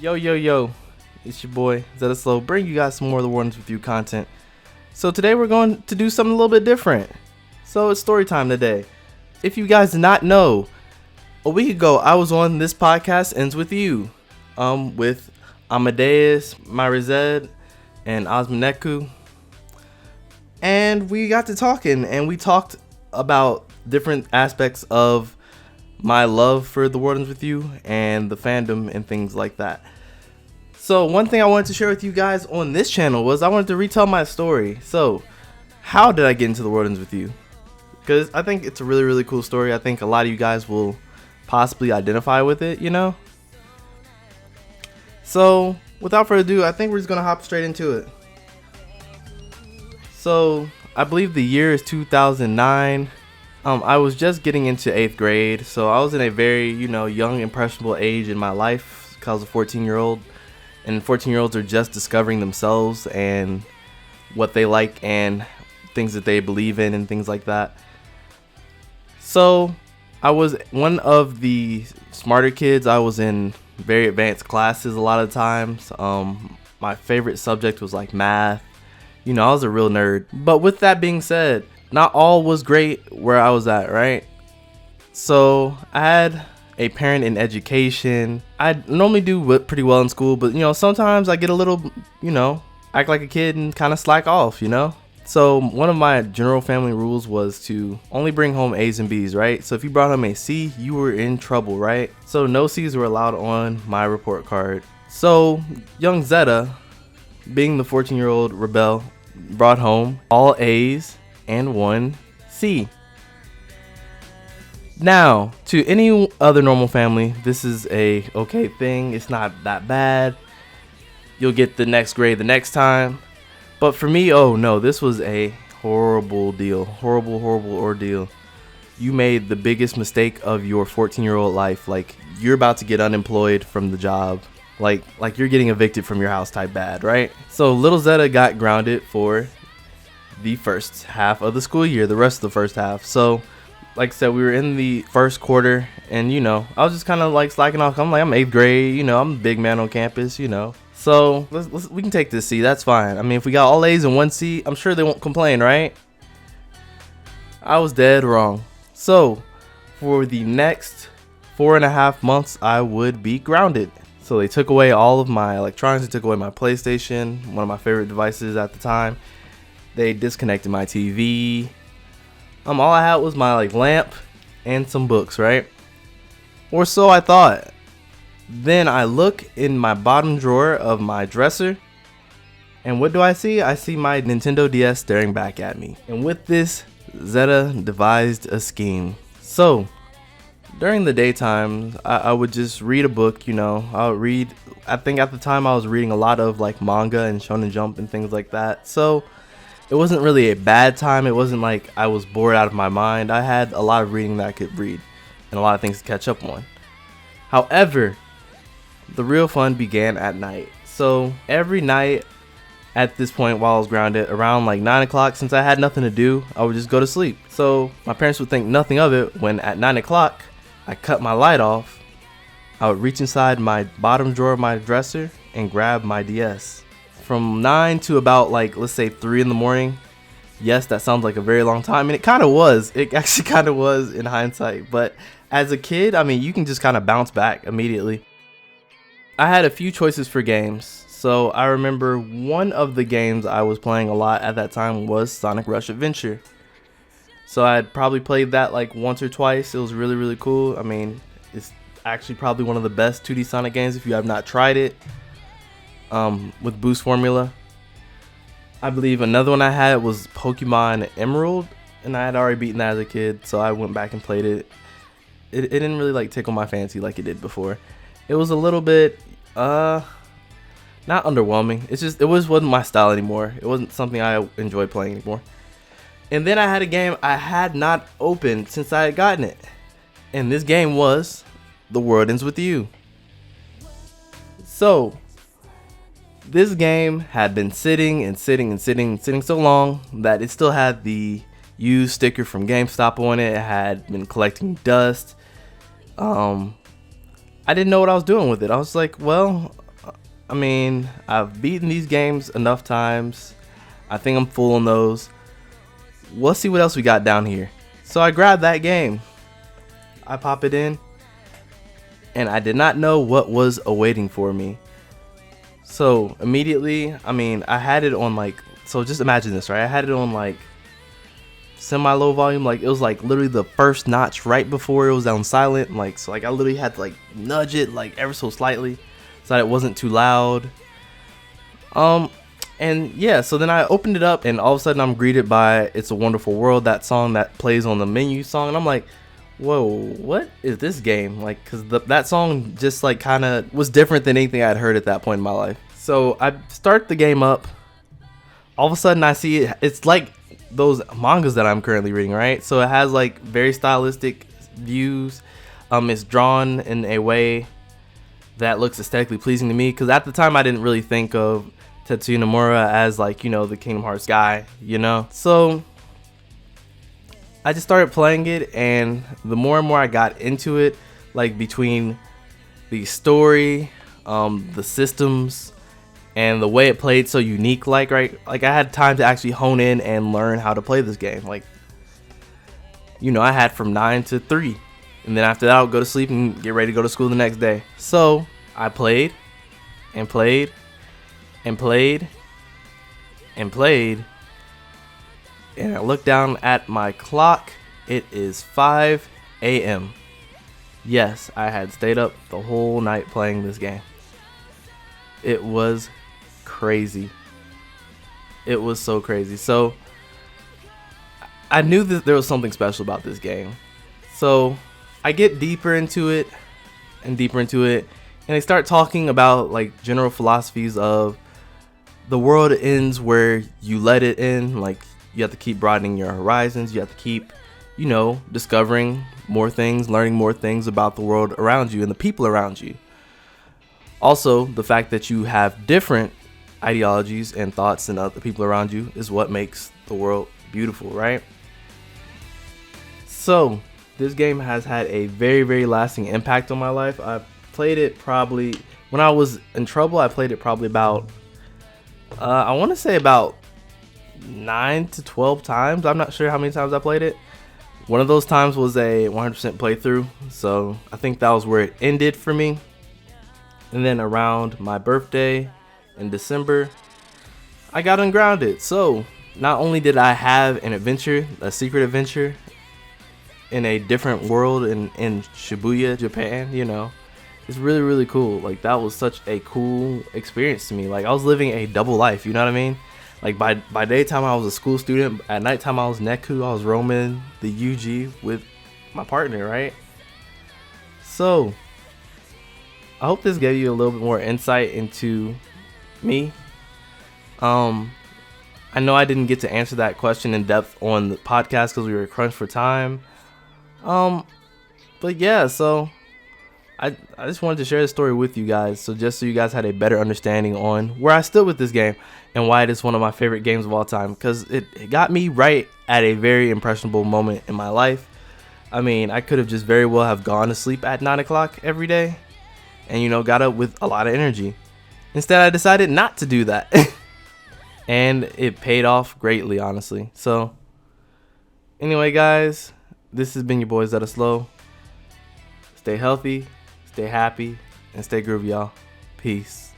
Yo, yo, yo, it's your boy, ZettaSlow, bring you guys some more of the Wardens With You content. So today we're going to do something a little bit different. So it's story time today. If you guys did not know, a week ago I was on This Podcast Ends With You, with Amadeus, Myrized, and Osmaneku. And we got to talking, and we talked about different aspects of my love for the Wardens With You and the fandom and things like that. So one thing I wanted to share with you guys on this channel was I wanted to retell my story. So how did I get into the Wardens With You? Because I think it's a really, really cool story. I think a lot of you guys will possibly identify with it, you know? So without further ado, I think we're just going to hop straight into it. So I believe the year is 2009. I was just getting into 8th grade, so I was in a very, young, impressionable age in my life because I was a 14-year-old, and 14-year-olds are just discovering themselves and what they like and things that they believe in and things like that. So I was one of the smarter kids. I was in very advanced classes a lot of times. My favorite subject was like math. I was a real nerd. But with that being said, not all was great where I was at, right? So I had a parent in education. I normally do pretty well in school, but sometimes I get a little, act like a kid and kind of slack off, So one of my general family rules was to only bring home A's and B's, right? So if you brought home a C, you were in trouble, right? So no C's were allowed on my report card. So young Zetta, being the 14-year-old rebel, brought home all A's and 1 C. Now, to any other normal family, this is a okay thing. It's not that bad. You'll get the next grade the next time. But for me, oh no, this was a horrible deal. Horrible ordeal. You made the biggest mistake of your 14-year-old life. Like, you're about to get unemployed from the job. Like you're getting evicted from your house type bad, right? So little Zetta got grounded for the first half of the school year, the rest of the first half. So like I said, we were in the first quarter, and I was just kind of like slacking off. I'm 8th grade, I'm a big man on campus, So we can take this C, that's fine. I mean, if we got all A's and 1 C, I'm sure they won't complain, right? I was dead wrong. So for the next 4.5 months, I would be grounded. So they took away all of my electronics. They took away my PlayStation, one of my favorite devices at the time. They disconnected my TV. All I had was my lamp and some books, right? Or so I thought. Then I look in my bottom drawer of my dresser, and what do I see? I see my Nintendo DS staring back at me. And with this, Zetta devised a scheme. So during the daytime, I would just read a book, I would read, I think at the time I was reading a lot of manga and Shonen Jump and things like that. So it wasn't really a bad time. It wasn't like I was bored out of my mind. I had a lot of reading that I could read and a lot of things to catch up on. However, the real fun began at night. So every night at this point while I was grounded, around 9 o'clock, since I had nothing to do, I would just go to sleep. So my parents would think nothing of it when at 9 o'clock, I cut my light off. I would reach inside my bottom drawer of my dresser and grab my DS. From 9 to about let's say 3 in the morning. Yes, that sounds like a very long time, and it kind of was. It actually kind of was in hindsight. But as a kid, I mean, you can just kind of bounce back immediately. I had a few choices for games. So I remember one of the games I was playing a lot at that time was Sonic Rush Adventure. So I had probably played that once or twice. It was really, really cool. I mean, it's actually probably one of the best 2D Sonic games if you have not tried it. With boost formula. I believe another one I had was Pokemon Emerald, and I had already beaten that as a kid, so I went back and played it. It didn't really tickle my fancy like it did before. It was a little bit not underwhelming. It wasn't my style anymore. It wasn't something I enjoyed playing anymore. And then I had a game I had not opened since I had gotten it, and this game was The World Ends With You. So this game had been sitting so long that it still had the used sticker from GameStop on it. It had been collecting dust. I didn't know what I was doing with it. I was like, well, I mean, I've beaten these games enough times. I think I'm full on those. We'll see what else we got down here. So I grabbed that game. I pop it in, and I did not know what was awaiting for me. So immediately, I mean, I had it on like, so just imagine this, right? I had it on like semi-low volume, like it was like literally the first notch right before it was on silent, like, so like I literally had to like nudge it like ever so slightly so that it wasn't too loud. And yeah, so then I opened it up, and all of a sudden I'm greeted by "It's a Wonderful World," that song that plays on the menu song, and I'm like, whoa, what is this game? Like, because that song just like kind of was different than anything I'd heard at that point in my life. So I start the game up. All of a sudden I see it's like those mangas that I'm currently reading, right? So it has like very stylistic views. It's drawn in a way that looks aesthetically pleasing to me, because at the time I didn't really think of Tetsuya Nomura as like, you know, the Kingdom Hearts guy, you know? So I just started playing it, and the more and more I got into it, like between the story, the systems, and the way it played so unique, like, right? Like I had time to actually hone in and learn how to play this game. Like, you know, I had from 9 to 3, and then after that I would go to sleep and get ready to go to school the next day. So I played and played and played and played, and I looked down at my clock. It is 5 a.m. Yes, I had stayed up the whole night playing this game. It was crazy. It was so crazy. So I knew that there was something special about this game. So I get deeper into it and deeper into it, and they start talking about like general philosophies of the world ends where you let it in. Like, you have to keep broadening your horizons. You have to keep, you know, discovering more things, learning more things about the world around you and the people around you. Also, the fact that you have different ideologies and thoughts than other people around you is what makes the world beautiful, right? So this game has had a very, very lasting impact on my life. I played it probably when I was in trouble. I played it probably about I want to say about 9 to 12 times. I'm not sure how many times I played it. One of those times was a 100% playthrough, so I think that was where it ended for me. And then around my birthday in December, I got ungrounded. So not only did I have an adventure, a secret adventure in a different world in Shibuya, Japan, you know, it's really, really cool. Like, that was such a cool experience to me. Like, I was living a double life, you know what I mean? Like, by daytime I was a school student, at nighttime I was Neku. I was roaming the UG with my partner, right? So I hope this gave you a little bit more insight into me. I know I didn't get to answer that question in depth on the podcast because we were crunched for time. But yeah, so I just wanted to share this story with you guys, so you guys had a better understanding on where I stood with this game and why it is one of my favorite games of all time, because it got me right at a very impressionable moment in my life. I mean, I could have just very well have gone to sleep at 9 o'clock every day and, you know, got up with a lot of energy. Instead, I decided not to do that. And it paid off greatly, honestly. So anyway, guys, this has been your boy ZettaSlow. Stay healthy, stay happy, and stay groovy, y'all. Peace.